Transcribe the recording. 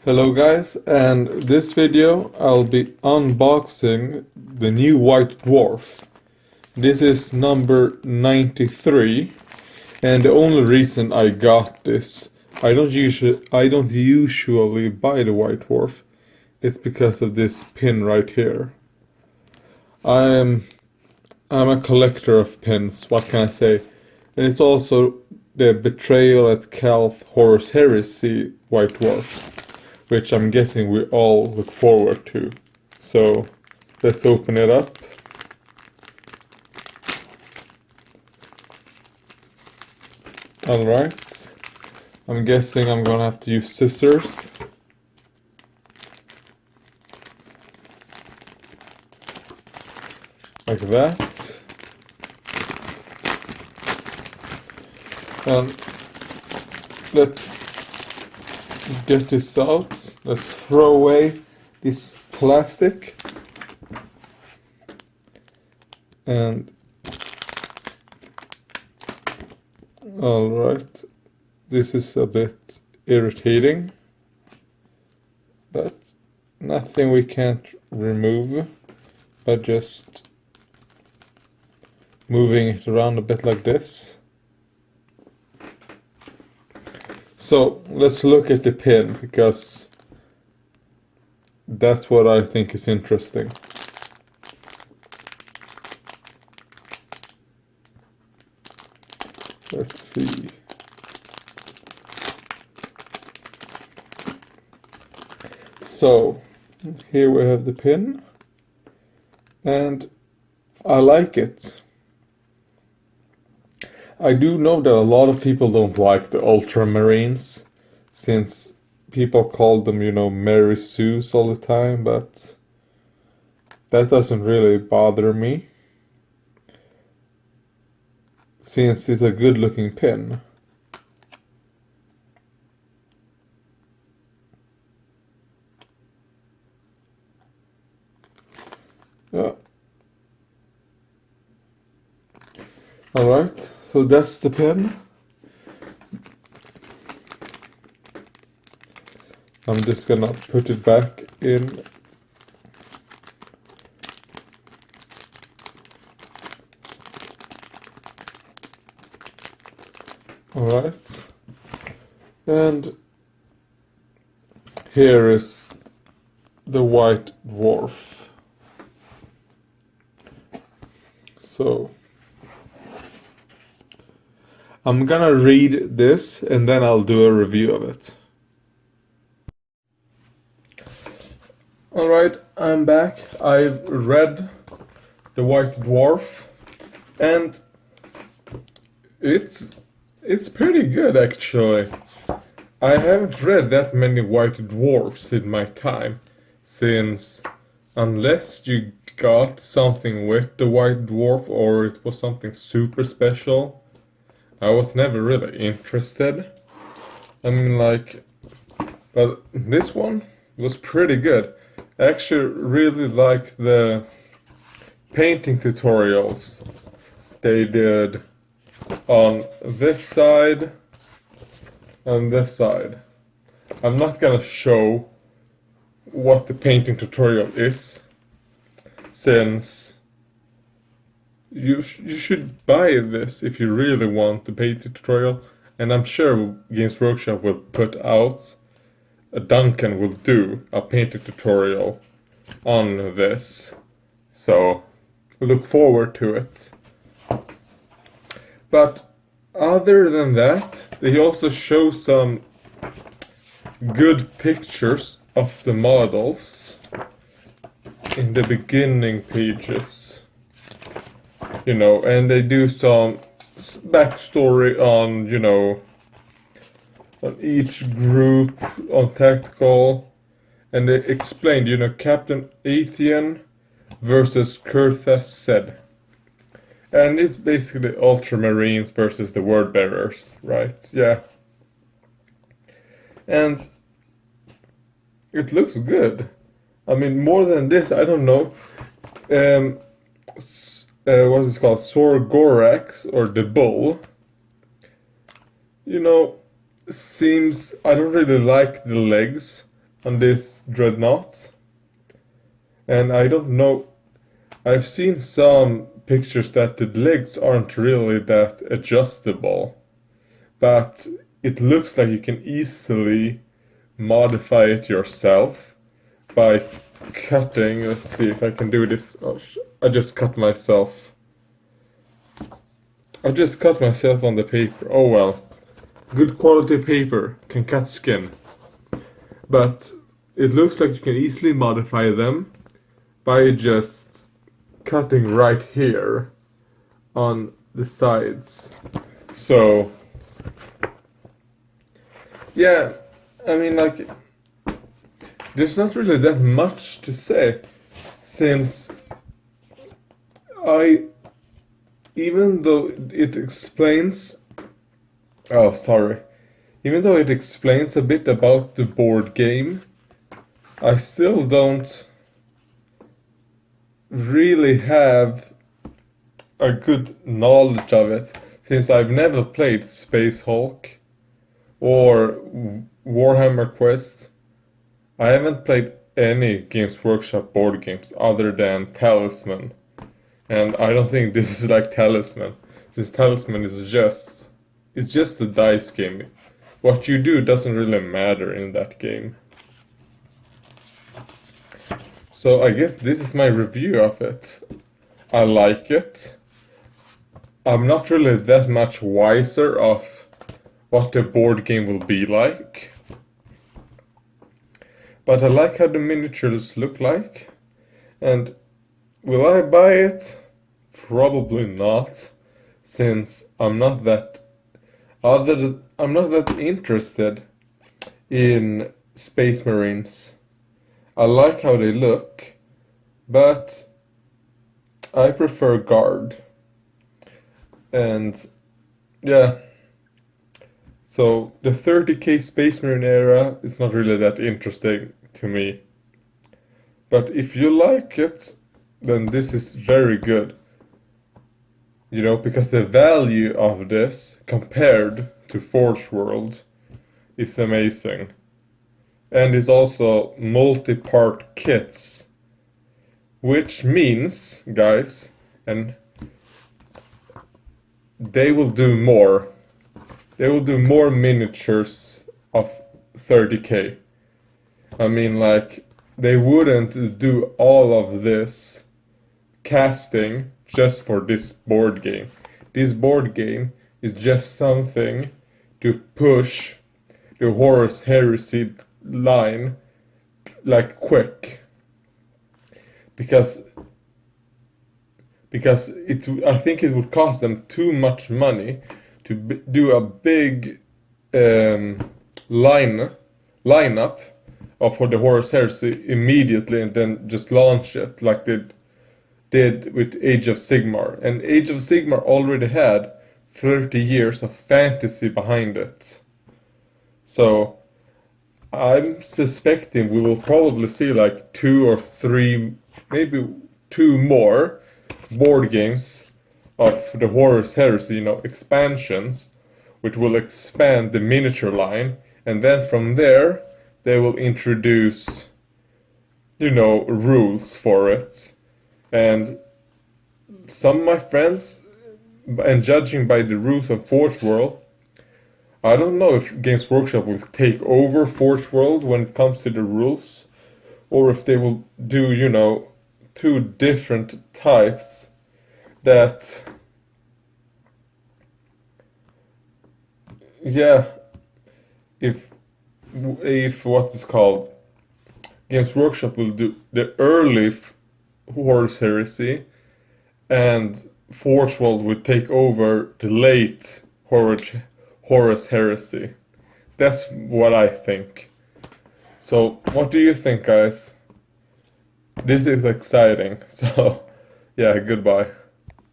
Hello guys, and this video I'll be unboxing the new White Dwarf. This is number 93, and the only reason I got this, I don't usually buy the White Dwarf. It's because of this pin right here. I'm a collector of pins, what can I say? And it's also the Betrayal at Calth Horus Heresy White Dwarf, which I'm guessing we all look forward to. So let's open it up. Alright. I'm guessing I'm gonna have to use scissors. Like that. And let's get this out. Let's throw away this plastic. And alright, this is a bit irritating, but nothing we can't remove by just moving it around a bit like this. So let's look at the pin, because that's what I think is interesting. Let's see. So here we have the pin, and I like it. I do know that a lot of people don't like the Ultramarines, since people call them, Mary Sue's all the time, but that doesn't really bother me, since it's a good looking pin. Yeah. Alright, so that's the pin. I'm just gonna put it back in. Alright. And here is the White Dwarf. So I'm gonna read this and then I'll do a review of it. Alright, I'm back. I've read the White Dwarf, and it's pretty good actually. I haven't read that many White Dwarfs in my time, since unless you got something with the White Dwarf or it was something super special, I was never really interested. I mean, but this one was pretty good. I actually really like the painting tutorials they did on this side and this side. I'm not gonna show what the painting tutorial is, since you should buy this if you really want the painting tutorial, and I'm sure Games Workshop will put out, Duncan will do a painting tutorial on this, so look forward to it. But other than that, they also show some good pictures of the models in the beginning pages, and they do some backstory on, on each group, on tactical, and they explained, Captain Athean versus Kurthas said. And it's basically Ultramarines versus the Word Bearers, right? Yeah. And it looks good. I mean, more than this, I don't know. What is it called? Sorgorax, or the Bull. Seems, I don't really like the legs, on this dreadnought. And I don't know, I've seen some pictures that the legs aren't really that adjustable, but it looks like you can easily modify it yourself by cutting. Let's see if I can do this. Oh, I just cut myself. I just cut myself on the paper. Oh well. Good quality paper can cut skin. But it looks like you can easily modify them by just cutting right here on the sides. So, yeah, I mean, like, there's not really that much to say, since even though it explains, oh, sorry, even though it explains a bit about the board game, I still don't really have a good knowledge of it, since I've never played Space Hulk or Warhammer Quest. I haven't played any Games Workshop board games other than Talisman. And I don't think this is like Talisman, since Talisman is it's just a dice game. What you do doesn't really matter in that game. So I guess this is my review of it. I like it. I'm not really that much wiser of what the board game will be like. But I like how the miniatures look like. And will I buy it? Probably not, since I'm not that interested in Space Marines. I like how they look, but I prefer Guard. And yeah, so the 30k Space Marine era is not really that interesting to me. But if you like it, then this is very good. You know, because the value of this compared to Forge World is amazing. And it's also multi-part kits. Which means, guys, and they will do more. They will do more miniatures of 30k. I mean, like, they wouldn't do all of this casting just for this board game. This board game is just something to push the Horus Heresy line like quick, because I think it would cost them too much money to do a big lineup of for the Horus Heresy immediately and then just launch it like they did with Age of Sigmar. And Age of Sigmar already had 30 years of fantasy behind it. So I'm suspecting we will probably see like 2 or 3, maybe 2 more board games of the Horus Heresy, you know, expansions, which will expand the miniature line, and then from there they will introduce, you know, rules for it. And some of my friends, and judging by the rules of Forge World, I don't know if Games Workshop will take over Forge World when it comes to the rules, or if they will do, you know, 2 different types that, yeah, if what is called, Games Workshop will do the early Horus Heresy, and Forge World would take over the late Horus Heresy. That's what I think. So, what do you think, guys? This is exciting. So, yeah, goodbye.